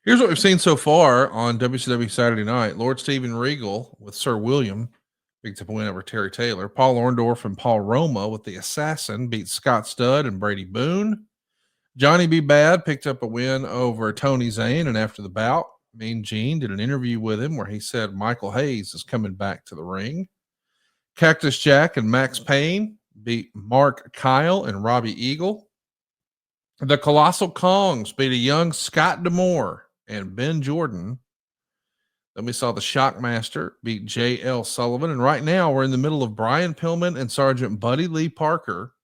Here's what we've seen so far on WCW Saturday Night. Lord Steven Regal with Sir William picked up a win over Terry Taylor. Paul Orndorff and Paul Roma with the Assassin beat Scott Studd and Brady Boone. Johnny B. Bad picked up a win over Tony Zane, and after the bout, Mean Gene did an interview with him where he said Michael Hayes is coming back to the ring. Cactus Jack and Max Payne beat Mark Kyle and Robbie Eagle. The Colossal Kongs beat a young Scott D'Amore and Ben Jordan. Then we saw the Shockmaster beat J.L. Sullivan. And right now we're in the middle of Brian Pillman and Sergeant Buddy Lee Parker.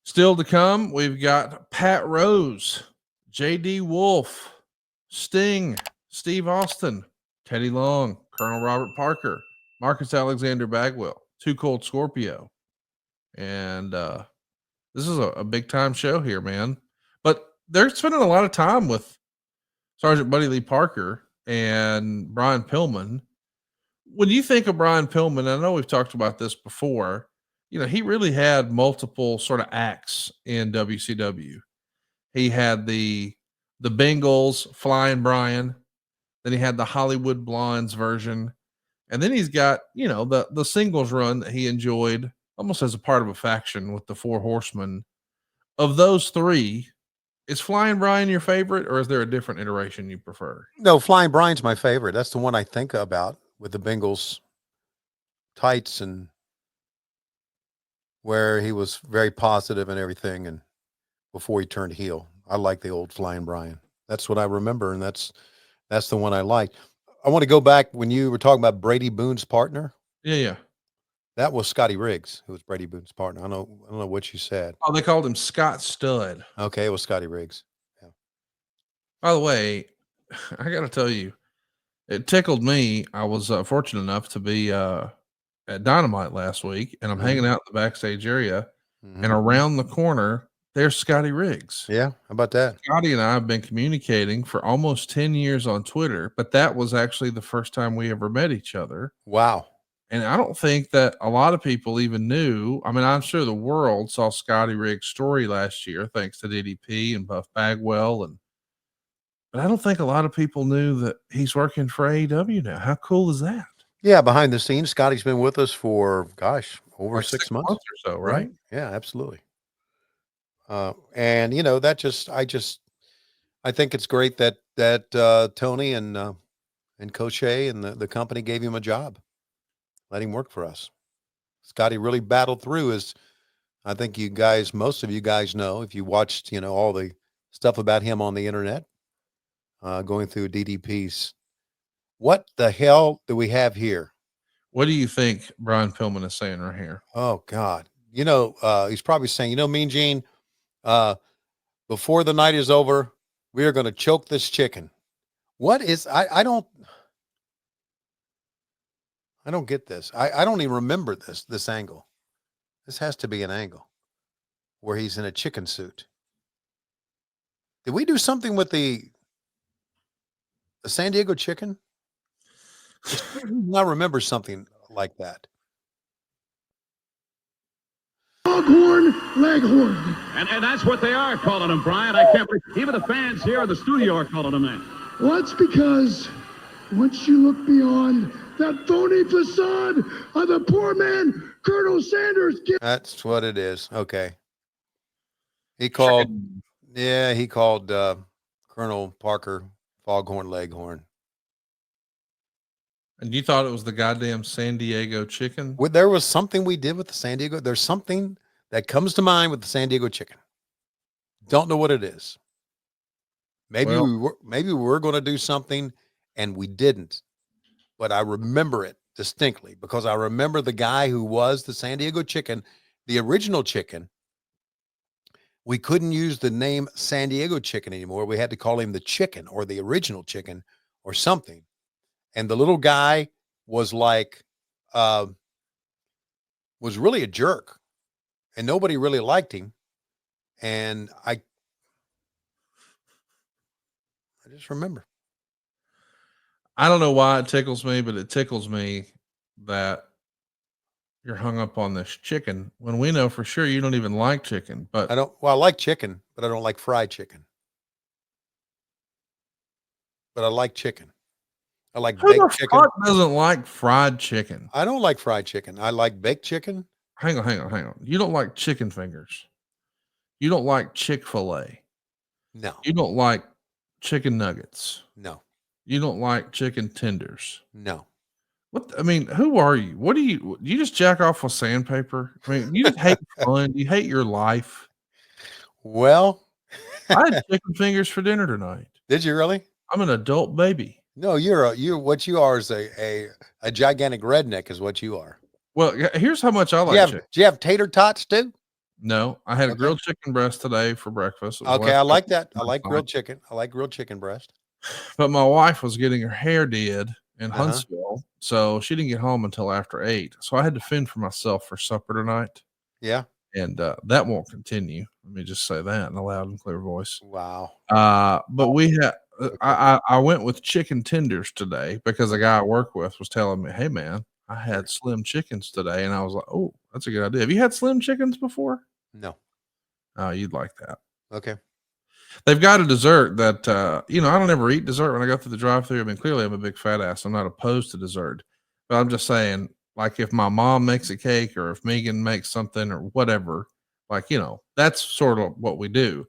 Still to come, we've got Pat Rose, J.D. Wolf, Sting, Steve Austin, Teddy Long, Colonel Robert Parker, Marcus Alexander Bagwell, Too Cold Scorpio. And this is a big time show here, man. But they're spending a lot of time with Sergeant Buddy Lee Parker and Brian Pillman. When you think of Brian Pillman, I know we've talked about this before, he really had multiple sort of acts in WCW. He had the Bengals, Flying Brian, then he had the Hollywood Blondes version, and then he's got, the singles run that he enjoyed almost as a part of a faction with the Four Horsemen. Of those three, is Flying Brian your favorite, or is there a different iteration you prefer? No, Flying Brian's my favorite. That's the one I think about with the Bengals tights and where he was very positive and everything, and before he turned heel. I like the old Flying Brian. That's what I remember, and that's the one I like. I want to go back when you were talking about Brady Boone's partner. Yeah. That was Scotty Riggs, who was Brady Boone's partner. I don't know what you said. Oh, they called him Scott Studd. Okay, it was Scotty Riggs. Yeah. By the way, I got to tell you, it tickled me. I was fortunate enough to be at Dynamite last week, and I'm hanging out in the backstage area, and around the corner, there's Scotty Riggs. Yeah, how about that? Scotty and I have been communicating for almost 10 years on Twitter, but that was actually the first time we ever met each other. Wow. And I don't think that a lot of people even knew. I mean, I'm sure the world saw Scotty Riggs' story last year, thanks to DDP and Buff Bagwell. But I don't think a lot of people knew that he's working for AEW now. How cool is that? Yeah, behind the scenes, Scotty's been with us for, over 6 months or so, right? Yeah, absolutely. And I think it's great that Tony and Coach A and the company gave him a job. Let him work for us. Scotty really battled through, as I think most of you guys know, if you watched, all the stuff about him on the internet, going through DDP's. What the hell do we have here? What do you think Brian Pillman is saying right here? Oh, God. He's probably saying, Mean Gene, before the night is over, we are going to choke this chicken. What is, I don't get this. I don't even remember this angle. This has to be an angle where he's in a chicken suit. Did we do something with the San Diego chicken? I remember something like that. Leghorn. And that's what they are calling him, Brian. I can't believe even the fans here in the studio are calling him that. Well, that's because once you look beyond that phony facade of the poor man, Colonel Sanders. That's what it is. Okay. He called Colonel Parker Foghorn Leghorn. And you thought it was the goddamn San Diego chicken? Well, there was something we did with the San Diego. There's something that comes to mind with the San Diego chicken. Don't know what it is. Maybe we were going to do something and we didn't. But I remember it distinctly because I remember the guy who was the San Diego chicken, the original chicken. We couldn't use the name San Diego chicken anymore. We had to call him the chicken or the original chicken or something. And the little guy was like, was really a jerk, and nobody really liked him. And I just remember. I don't know why it tickles me, but it tickles me that you're hung up on this chicken when we know for sure you don't even like chicken. But I like chicken, but I don't like fried chicken. but I like chicken. I like Who baked the chicken. fuck doesn't like fried chicken? I don't like fried chicken. I like baked chicken. Hang on. You don't like chicken fingers. You don't like Chick-fil-A. No, You don't like chicken nuggets. no, You don't like chicken tenders. no. What I mean, who are you? What do you just jack off with sandpaper? I mean, you just hate fun. You hate your life. Well, I had chicken fingers for dinner tonight. did you really? I'm an adult baby. No, you're what you are is a gigantic redneck is what you are. Well, here's how much I like chicken. Do you have tater tots too? No, I had a Okay. grilled chicken breast today for breakfast. It was Okay, I like leftover that. I last like night. grilled chicken. I like grilled chicken breast. But my wife was getting her hair did in Uh-huh. Huntsville, so she didn't get home until after 8. So I had to fend for myself for supper tonight, Yeah. and that won't continue. Let me just say that in a loud and clear voice. Wow. But we had I went with chicken tenders today because the guy I work with was telling me, "Hey man, I had slim chickens today," and I was like, "Oh, that's a good idea." Have you had slim chickens before? No. Oh, you'd like that. Okay. They've got a dessert that I don't ever eat dessert when I go through the drive-thru. I mean, clearly I'm a big fat ass. I'm not opposed to dessert, but I'm just saying, like, if my mom makes a cake or if Megan makes something or whatever, like, that's sort of what we do.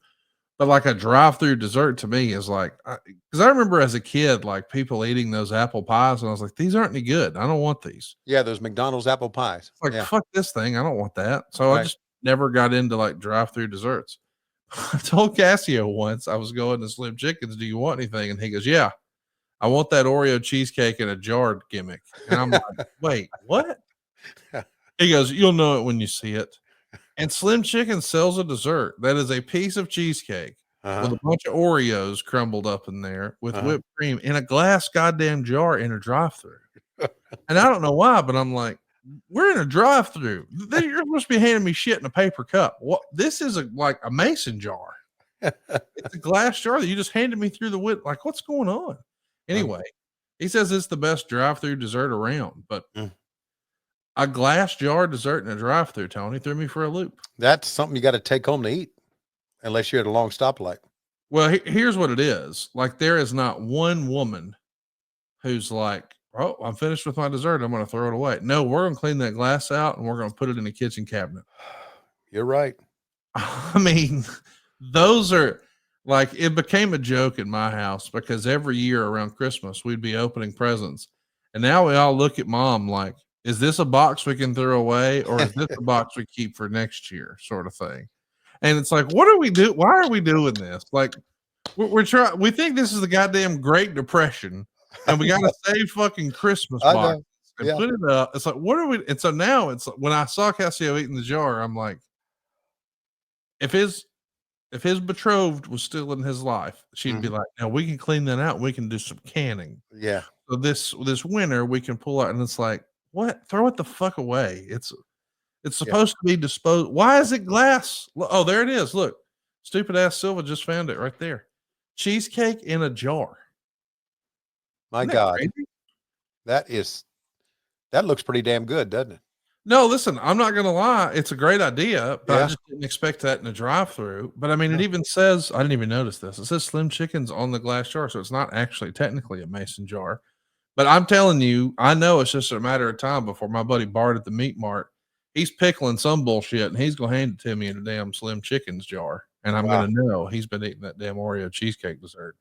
But like a drive-thru dessert to me is like, because I remember as a kid, like people eating those apple pies, and I was like, these aren't any good. I don't want these. Yeah, those McDonald's apple pies. It's like, Yeah. fuck this thing. I don't want that. So I Right. just never got into like drive-thru desserts. I told Cassio once I was going to Slim Chickens, do you want anything? And he goes, yeah, I want that Oreo cheesecake in a jar gimmick. And I'm like, wait, what? He goes, you'll know it when you see it. And Slim Chicken sells a dessert that is a piece of cheesecake with a bunch of Oreos crumbled up in there with whipped cream in a glass goddamn jar in a drive-thru. And I don't know why, but I'm like, we're in a drive-thru. You're supposed to be handing me shit in a paper cup. What? This is like a mason jar. It's a glass jar that you just handed me through the whip. Like, what's going on? Anyway, he says it's the best drive-thru dessert around, but a glass jar dessert in a drive-thru, Tony, threw me for a loop. That's something you got to take home to eat, unless you're at a long stoplight. Well, here's what it is. Like, there is not one woman who's like, oh, I'm finished with my dessert. I'm going to throw it away. No, we're going to clean that glass out and we're going to put it in the kitchen cabinet. You're right. I mean, those are like, it became a joke in my house because every year around Christmas, we'd be opening presents. And now we all look at mom like, is this a box we can throw away or is this a box we keep for next year, sort of thing? And it's like, what do we do? Why are we doing this? Like, we're trying, we think this is the goddamn Great Depression and we got to save fucking Christmas boxes and put it up. It's like, what are we? And so now it's when I saw Cassio eating the jar, I'm like, if his betrothed was still in his life, she'd be like, now we can clean that out. We can do some canning. Yeah. So this winter we can pull out, and it's like, what? Throw it the fuck away. It's supposed to be disposed. Why is it glass? Oh, there it is. Look, stupid ass Silva just found it right there. Cheesecake in a jar. My Isn't God. that crazy? That looks pretty damn good, doesn't it? No, listen, I'm not going to lie. It's a great idea, but I just didn't expect that in a drive-thru. But I mean, it even says, I didn't even notice this. It says Slim Chickens on the glass jar. So it's not actually technically a mason jar. But I'm telling you, I know it's just a matter of time before my buddy Bart at the Meat Mart, he's pickling some bullshit and he's going to hand it to me in a damn Slim Chickens jar. And I'm going to know he's been eating that damn Oreo cheesecake dessert.